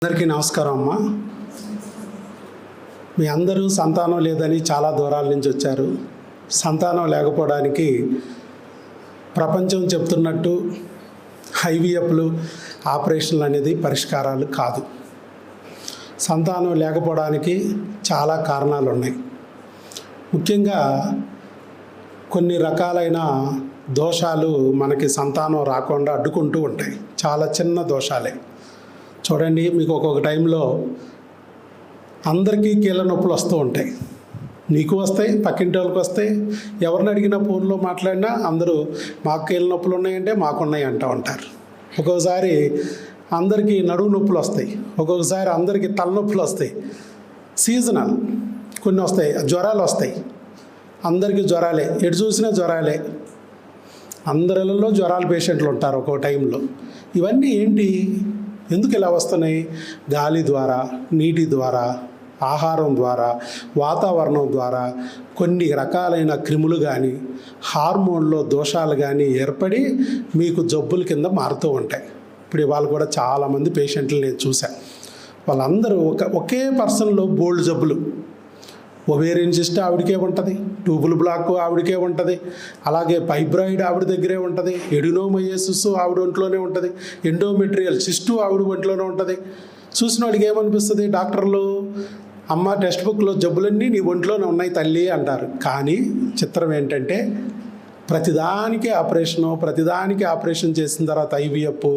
అందరికీ నమస్కారం అమ్మ. మీ అందరూ సంతానం లేదని చాలా దూరాల నుంచి వచ్చారు. సంతానం లేకపోవడానికి ప్రపంచం చెప్తున్నట్టు ఐవీఎఫ్లు ఆపరేషన్లు అనేది పరిష్కారాలు కాదు. సంతానం లేకపోవడానికి చాలా కారణాలు ఉన్నాయి. ముఖ్యంగా కొన్ని రకాలైన దోషాలు మనకి సంతానం రాకుండా అడ్డుకుంటూ ఉంటాయి. చాలా చిన్న దోషాలే. చూడండి, మీకు ఒక్కొక్క టైంలో అందరికీ కీళ్ళ నొప్పులు వస్తూ ఉంటాయి. నీకు వస్తాయి, పక్కింటి వాళ్ళకి వస్తాయి. ఎవరిని అడిగినా ఫోన్లో మాట్లాడినా అందరూ మాకు కీళ్ళ నొప్పులు ఉన్నాయంటే మాకున్నాయి అంటూ ఉంటారు. ఒక్కొక్కసారి అందరికీ నడుము నొప్పులు వస్తాయి, ఒక్కొక్కసారి అందరికీ తలనొప్పులు వస్తాయి. సీజనల్ కొన్ని వస్తాయి. జ్వరాలు వస్తాయి, అందరికీ జ్వరాలే. ఎటు చూసినా జ్వరాలే. అందరిలో జ్వరాల పేషెంట్లు ఉంటారు ఒక్కో టైంలో. ఇవన్నీ ఏంటి, ఎందుకు ఇలా వస్తున్నాయి? గాలి ద్వారా, నీటి ద్వారా, ఆహారం ద్వారా, వాతావరణం ద్వారా కొన్ని రకాలైన క్రిములు కానీ హార్మోన్లో దోషాలు కానీ ఏర్పడి మీకు జబ్బుల కింద మారుతూ ఉంటాయి. ఇప్పుడు ఇవాళ కూడా చాలామంది పేషెంట్లు నేను చూశాను. వాళ్ళందరూ ఒకే పర్సన్లో బోల్డ్ జబ్బులు. ఒవేరియన్ సిస్ట్ ఆవిడకే ఉంటుంది, ట్యూబుల్ బ్లాక్ ఆవిడకే ఉంటుంది, అలాగే ఫైబ్రాయిడ్ ఆవిడ దగ్గరే ఉంటుంది, ఎడినోమయోసిస్ ఆవిడ ఒంట్లోనే ఉంటుంది, ఎండోమెట్రియల్ సిస్టు ఆవిడ ఒంట్లోనే ఉంటుంది. చూసిన వాడికి ఏమనిపిస్తుంది? డాక్టర్లు అమ్మ టెక్స్ట్ బుక్లో జబ్బులన్నీ నీ ఒంట్లోనే ఉన్నాయి తల్లి అంటారు. కానీ చిత్రం ఏంటంటే ప్రతిదానికి ఆపరేషన్ చేసిన తర్వాత ఐవీఎఫ్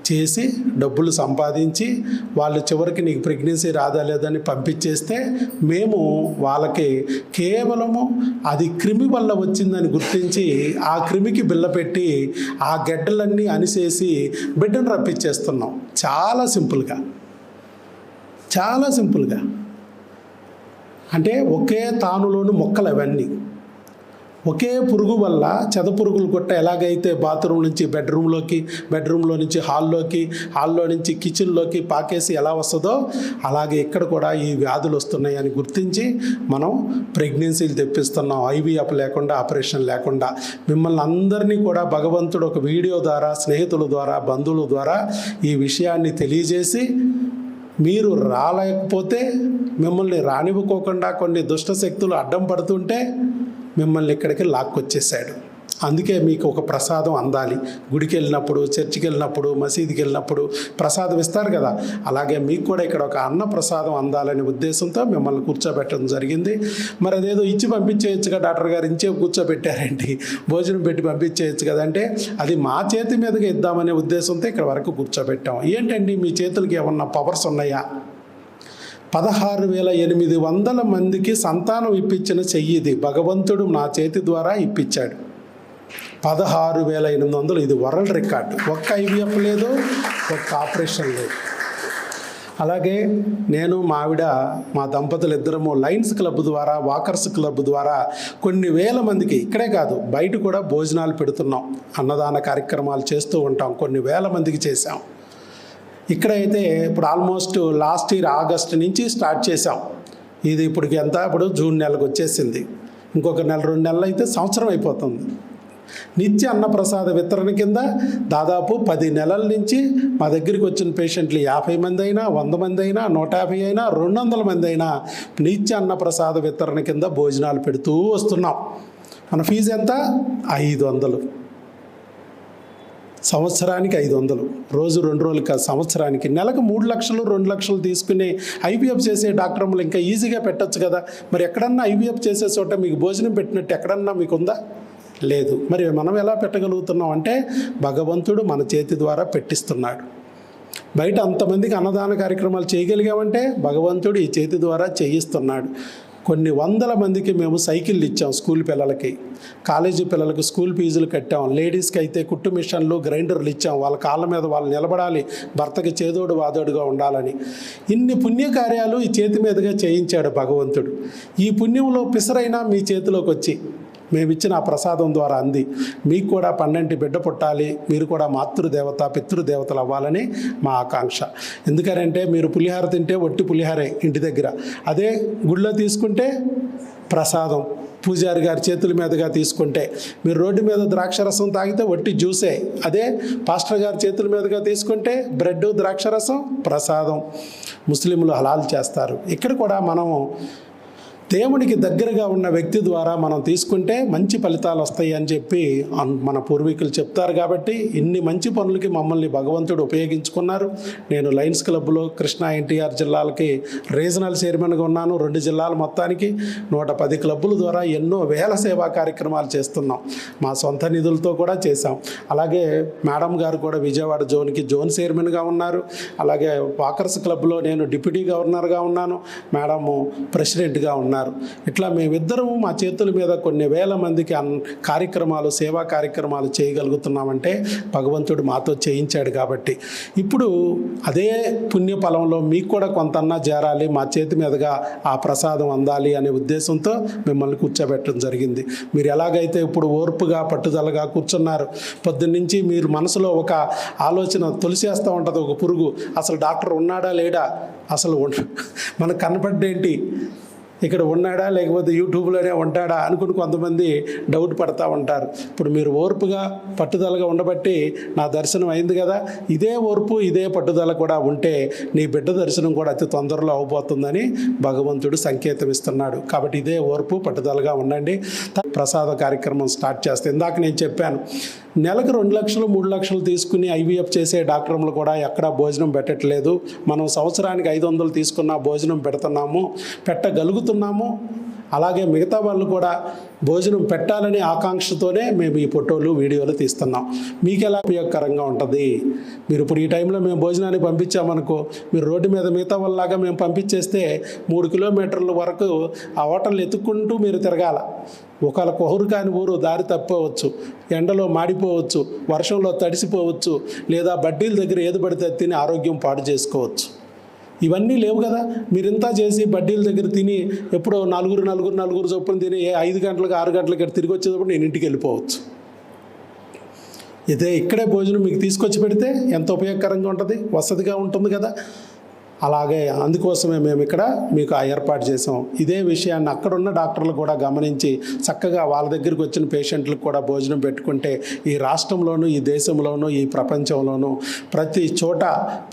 చేసి డబ్బులు సంపాదించి వాళ్ళు చివరికి నీకు ప్రెగ్నెన్సీ రాదా లేదని పంపించేస్తే మేము వాళ్ళకి కేవలము అది క్రిమి వల్ల వచ్చిందని గుర్తించి ఆ క్రిమికి బిల్ల పెట్టి ఆ గెడ్డలన్నీ అనిసేసి బిడ్డను రప్పించేస్తున్నాం. చాలా సింపుల్గా అంటే ఒకే తానులోని మొక్కలు అవన్నీ. ఒకే పురుగు వల్ల చెదపురుగులు కొట్ట ఎలాగైతే బాత్రూమ్ నుంచి బెడ్రూమ్లో నుంచి హాల్లో నుంచి కిచెన్లోకి పాకేసి ఎలా వస్తుందో అలాగే ఇక్కడ కూడా ఈ వ్యాధులు వస్తున్నాయని గుర్తించి మనం ప్రెగ్నెన్సీలు తెప్పిస్తున్నాం. ఐవీఎఫ్ లేకుండా, ఆపరేషన్ లేకుండా. మిమ్మల్ని అందరినీ కూడా భగవంతుడు ఒక వీడియో ద్వారా, స్నేహితుల ద్వారా, బంధువుల ద్వారా ఈ విషయాన్ని తెలియజేసి మీరు రాలేకపోతే మిమ్మల్ని రానివ్వకోకుండా కొన్ని దుష్ట శక్తులు అడ్డం పడుతుంటే మిమ్మల్ని ఇక్కడికి లాక్కొచ్చేసాడు. అందుకే మీకు ఒక ప్రసాదం అందాలి. గుడికి వెళ్ళినప్పుడు, చర్చికి వెళ్ళినప్పుడు, మసీదుకి వెళ్ళినప్పుడు ప్రసాదం ఇస్తారు కదా, అలాగే మీకు కూడా ఇక్కడ ఒక అన్న ప్రసాదం అందాలనే ఉద్దేశంతో మిమ్మల్ని కూర్చోబెట్టడం జరిగింది. మరి అదేదో ఇచ్చి పంపించేయచ్చుగా డాక్టర్ గారు, ఇంచే కూర్చోబెట్టారేంటి, భోజనం పెట్టి పంపించేయచ్చు కదంటే అది మా చేతి మీదగా ఇద్దామనే ఉద్దేశంతో ఇక్కడ వరకు కూర్చోబెట్టాం. ఏంటండి మీ చేతులకి ఏమన్నా పవర్స్ ఉన్నాయా? 16,800 మందికి సంతానం ఇప్పించిన చెయ్యిది భగవంతుడు నా చేతి ద్వారా ఇప్పించాడు. 16,800 ఇది వరల్డ్ రికార్డు. ఒక్క ఐవీఎఫ్ లేదు, ఒక్క ఆపరేషన్ లేదు. అలాగే నేను మా దంపతులు ఇద్దరము లయన్స్ క్లబ్ ద్వారా, వాకర్స్ క్లబ్ ద్వారా కొన్ని వేల మందికి, ఇక్కడే కాదు బయట కూడా భోజనాలు పెడుతున్నాం, అన్నదాన కార్యక్రమాలు చేస్తూ ఉంటాం. కొన్ని వేల మందికి చేశాం. ఇక్కడైతే ఇప్పుడు ఆల్మోస్ట్ లాస్ట్ ఇయర్ ఆగస్టు నుంచి స్టార్ట్ చేసాం. ఇది ఇప్పుడు జూన్ నెలకు వచ్చేసింది. ఇంకొక నెల 2 నెలలు అయితే సంవత్సరం అయిపోతుంది. నిత్య అన్నప్రసాద వితరణ కింద దాదాపు 10 నెలల నుంచి మా దగ్గరికి వచ్చిన పేషెంట్లు 50 మంది అయినా, 100 మంది అయినా, 150 అయినా, 200 మంది అయినా నిత్య అన్నప్రసాద వితరణ కింద భోజనాలు పెడుతూ వస్తున్నాం. మన ఫీజు ఎంత? 500. సంవత్సరానికి 500, రోజు 2 రోజులు కాదు, సంవత్సరానికి. నెలకు 3 లక్షలు 2 లక్షలు తీసుకునే ఐవీఎఫ్ చేసే డాక్టర్లు ఇంకా ఈజీగా పెట్టచ్చు కదా. మరి ఎక్కడన్నా ఐవీఎఫ్ చేసే చోట మీకు భోజనం పెట్టినట్టు ఎక్కడన్నా మీకు ఉందా? లేదు. మరి మనం ఎలా పెట్టగలుగుతున్నాం అంటే భగవంతుడు మన చేతి ద్వారా పెట్టిస్తున్నాడు. బయట అంతమందికి అన్నదాన కార్యక్రమాలు చేయగలిగామంటే భగవంతుడు ఈ చేతి ద్వారా చేయిస్తున్నాడు. కొన్ని 100 మందికి మేము సైకిళ్ళు ఇచ్చాం. స్కూల్ పిల్లలకి, కాలేజీ పిల్లలకు స్కూల్ ఫీజులు కట్టాం. లేడీస్కి అయితే కుట్టు మిషన్లు, గ్రైండర్లు ఇచ్చాం. వాళ్ళ కాళ్ళ మీద వాళ్ళు నిలబడాలి, భర్తకి చేదోడు వాదోడుగా ఉండాలని. ఇన్ని పుణ్యకార్యాలు ఈ చేతి మీదుగా చేయించాడు భగవంతుడు. ఈ పుణ్యంలో పిసరైనా మీ చేతిలోకి వచ్చి మేమిచ్చిన ఆ ప్రసాదం ద్వారా అంది. మీకు కూడా 12 బిడ్డ పుట్టాలి, మీరు కూడా మాతృదేవత పితృదేవతలు అవ్వాలని మా ఆకాంక్ష. ఎందుకంటే మీరు పులిహార తింటే ఒట్టి పులిహారే ఇంటి దగ్గర, అదే గుళ్ళో తీసుకుంటే ప్రసాదం పూజారి గారి చేతుల మీదుగా తీసుకుంటే. మీరు రోడ్డు మీద ద్రాక్షరసం తాగితే వట్టి జ్యూసే. అదే పాస్టర్ గారి చేతుల మీదుగా తీసుకుంటే బ్రెడ్, ద్రాక్షరసం ప్రసాదం. ముస్లింలు హలాల్ చేస్తారు. ఇక్కడ కూడా మనము దేవునికి దగ్గరగా ఉన్న వ్యక్తి ద్వారా మనం తీసుకుంటే మంచి ఫలితాలు వస్తాయి అని చెప్పి మన పూర్వీకులు చెప్తారు. కాబట్టి ఇన్ని మంచి పనులకి మమ్మల్ని భగవంతుడు ఉపయోగించుకున్నారు. నేను లయన్స్ క్లబ్లో కృష్ణా ఎన్టీఆర్ జిల్లాలకి రీజనల్ చైర్మన్గా ఉన్నాను. 2 జిల్లాల మొత్తానికి 110 క్లబ్బుల ద్వారా ఎన్నో వేల సేవా కార్యక్రమాలు చేస్తున్నాం. మా సొంత నిధులతో కూడా చేశాం. అలాగే మేడం గారు కూడా విజయవాడ జోన్కి జోన్ చైర్మన్గా ఉన్నారు. అలాగే వాకర్స్ క్లబ్లో నేను డిప్యూటీ గవర్నర్గా ఉన్నాను. మేడము ప్రెసిడెంట్గా ఉన్నారు. ఇట్లా మేమిద్దరము మా చేతుల మీద కొన్ని వేల మందికి కార్యక్రమాలు, సేవా కార్యక్రమాలు చేయగలుగుతున్నామంటే భగవంతుడు మాతో చేయించాడు. కాబట్టి ఇప్పుడు అదే పుణ్యఫలంలో మీకు కూడా కొంతన్నా చేరాలి, మా చేతి మీదుగా ఆ ప్రసాదం అందాలి అనే ఉద్దేశంతో మిమ్మల్ని కూర్చోబెట్టడం జరిగింది. మీరు ఎలాగైతే ఇప్పుడు ఓర్పుగా పట్టుదలగా కూర్చున్నారు, పొద్దున్నుంచి మీరు మనసులో ఒక ఆలోచన తొలిసేస్తూ ఉంటుంది, ఒక పురుగు, అసలు డాక్టర్ ఉన్నాడా లేడా, అసలు మనకు కనపడ్డేంటి, ఇక్కడ ఉన్నాడా లేకపోతే యూట్యూబ్లోనే ఉంటాడా అనుకుని కొంతమంది డౌట్ పడతా ఉంటారు. ఇప్పుడు మీరు ఓర్పుగా పట్టుదలగా ఉండబట్టి నా దర్శనం అయింది కదా. ఇదే ఓర్పు, ఇదే పట్టుదల కూడా ఉంటే నీ బిడ్డ దర్శనం కూడా అతి తొందరలో అవబోతుందని భగవంతుడు సంకేతం ఇస్తున్నాడు. కాబట్టి ఇదే ఓర్పు పట్టుదలగా ఉండండి. ప్రసాద కార్యక్రమం స్టార్ట్ చేస్తే ఇందాక నేను చెప్పాను, నెలకు 2 లక్షలు 3 లక్షలు తీసుకుని ఐవీఎఫ్ చేసే డాక్టర్లు కూడా ఎక్కడా భోజనం పెట్టట్లేదు. మనం సంవత్సరానికి 500 తీసుకున్న భోజనం పెడుతున్నాము, పెట్టగలుగుతున్నాము. అలాగే మిగతా వాళ్ళు కూడా భోజనం పెట్టాలనే ఆకాంక్షతోనే మేము ఈ ఫోటోలు, వీడియోలు తీస్తున్నాం. మీకు ఎలా ఉపయోగకరంగా ఉంటుంది? మీరు ఇప్పుడు ఈ టైంలో మేము భోజనానికి పంపించామనుకో, మీరు రోడ్డు మీద మిగతా వాళ్ళలాగా మేము పంపించేస్తే 3 కిలోమీటర్ల వరకు ఆ హోటల్ ఎత్తుక్కుంటూ మీరు తిరగాల. ఒకవేళ కొహరు కాని ఊరు దారి తప్పవచ్చు, ఎండలో మాడిపోవచ్చు, వర్షంలో తడిసిపోవచ్చు, లేదా బడ్డీల దగ్గర ఏది పడితే తిని ఆరోగ్యం పాడు చేసుకోవచ్చు. ఇవన్నీ లేవు కదా. మీరింతా చేసి బడ్డీల దగ్గర తిని ఎప్పుడో నలుగురు చొప్పున తిని 5 గంటలకు 6 గంటలకి తిరిగి వచ్చేటప్పుడు నేను ఇంటికి వెళ్ళిపోవచ్చు. ఇదే ఇక్కడే భోజనం మీకు తీసుకొచ్చి పెడితే ఎంత ఉపయోగకరంగా ఉంటుంది, వసతిగా ఉంటుంది కదా. అలాగే అందుకోసమే మేము ఇక్కడ మీకు ఆ ఏర్పాటు చేసాం. ఇదే విషయాన్ని అక్కడున్న డాక్టర్లు కూడా గమనించి చక్కగా వాళ్ళ దగ్గరికి వచ్చిన పేషెంట్లకు కూడా భోజనం పెట్టుకుంటే ఈ రాష్ట్రంలోనూ, ఈ దేశంలోనూ, ఈ ప్రపంచంలోనూ ప్రతి చోట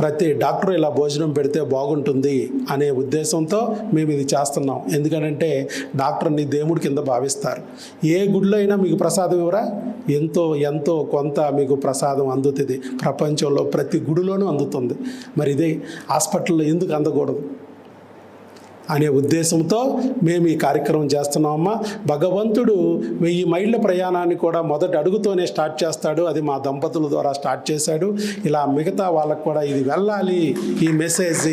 ప్రతి డాక్టర్ ఇలా భోజనం పెడితే బాగుంటుంది అనే ఉద్దేశంతో మేము ఇది చేస్తున్నాం. ఎందుకంటే డాక్టర్ని దేవుడి కింద భావిస్తారు. ఏ గుడిలో అయినా మీకు ప్రసాదం ఇవ్వరా? ఎంతో కొంత మీకు ప్రసాదం అందుతుంది. ప్రపంచంలో ప్రతి గుడిలోనూ అందుతుంది. మరి ఇదే హాస్పిటల్లో ఎందుకు అందకూడదు అనే ఉద్దేశంతో మేము ఈ కార్యక్రమం చేస్తున్నామమ్మా. భగవంతుడు 1000 మైళ్ళ ప్రయాణాన్ని కూడా మొదటి అడుగుతోనే స్టార్ట్ చేస్తాడు. అది మా దంపతుల ద్వారా స్టార్ట్ చేశాడు. ఇలా మిగతా వాళ్ళకు కూడా ఇది వెళ్ళాలి, ఈ మెసేజ్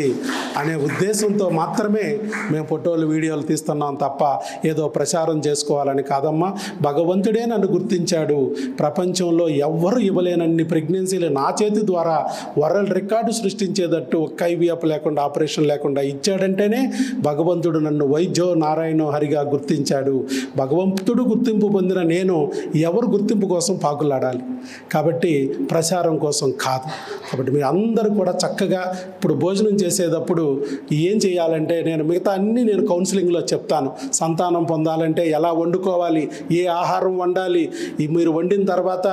అనే ఉద్దేశంతో మాత్రమే మేము ఫోటోలు, వీడియోలు తీస్తున్నాం తప్ప ఏదో ప్రచారం చేసుకోవాలని కాదమ్మా. భగవంతుడే నన్ను గుర్తించాడు. ప్రపంచంలో ఎవ్వరూ ఇవ్వలేనన్ని ప్రెగ్నెన్సీలు నా చేతి ద్వారా వరల్డ్ రికార్డు సృష్టించేటట్టు ఒక్క ఐవీఎఫ్ లేకుండా, ఆపరేషన్ లేకుండా ఇచ్చాడంటేనే భగవంతుడు నన్ను వైద్యో నారాయణో హరిగా గుర్తించాడు. భగవంతుడు గుర్తింపు పొందిన నేను ఎవరు గుర్తింపు కోసం పాకులాడాలి? కాబట్టి ప్రచారం కోసం కాదు. కాబట్టి మీరు అందరూ కూడా చక్కగా ఇప్పుడు భోజనం చేసేటప్పుడు ఏం చేయాలంటే, మిగతా అన్నీ నేను కౌన్సిలింగ్లో చెప్తాను. సంతానం పొందాలంటే ఎలా వండుకోవాలి, ఏ ఆహారం వండాలి, మీరు వండిన తర్వాత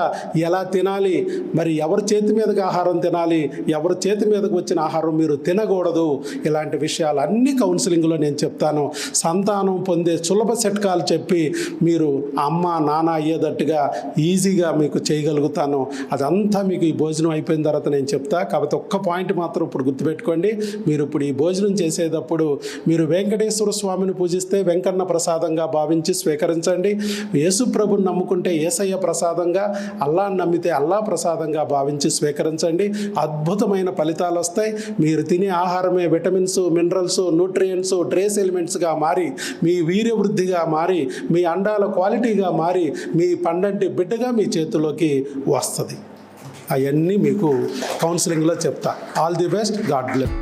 ఎలా తినాలి, మరి ఎవరి చేతి మీదకి ఆహారం తినాలి, ఎవరి చేతి మీదకి వచ్చిన ఆహారం మీరు తినకూడదు, ఇలాంటి విషయాలు అన్నీ కౌన్సిలింగ్లో నేను చెప్తాను. సంతానం పొందే సులభ చిట్కాలు చెప్పి మీరు అమ్మ నాన్న అయ్యేటట్టుగా ఈజీగా మీకు చేయగలుగుతాను. అదంతా మీకు ఈ భోజనం అయిపోయిన తర్వాత నేను చెప్తా. కాబట్టి ఒక్క పాయింట్ మాత్రం ఇప్పుడు గుర్తుపెట్టుకోండి. మీరు ఇప్పుడు ఈ భోజనం చేసేటప్పుడు మీరు వెంకటేశ్వర స్వామిని పూజిస్తే వెంకన్న ప్రసాదంగా భావించి స్వీకరించండి. యేసు ప్రభుని నమ్ముకుంటే యేసయ్య ప్రసాదంగా, అల్లాని నమ్మితే అల్లా ప్రసాదంగా భావించి స్వీకరించండి. అద్భుతమైన ఫలితాలు వస్తాయి. మీరు తినే ఆహారమే విటమిన్స్, మినరల్స్, న్యూట్రియంట్స్, ట్రేస్ ఎలిమెంట్స్గా మారి, మీ వీర్యవృద్ధిగా మారి, మీ అండాల క్వాలిటీగా మారి, మీ పండంటి బిడ్డగా మీ చేతిలోకి వస్తుంది. అవన్నీ మీకు కౌన్సిలింగ్లో చెప్తా. All the best. God bless.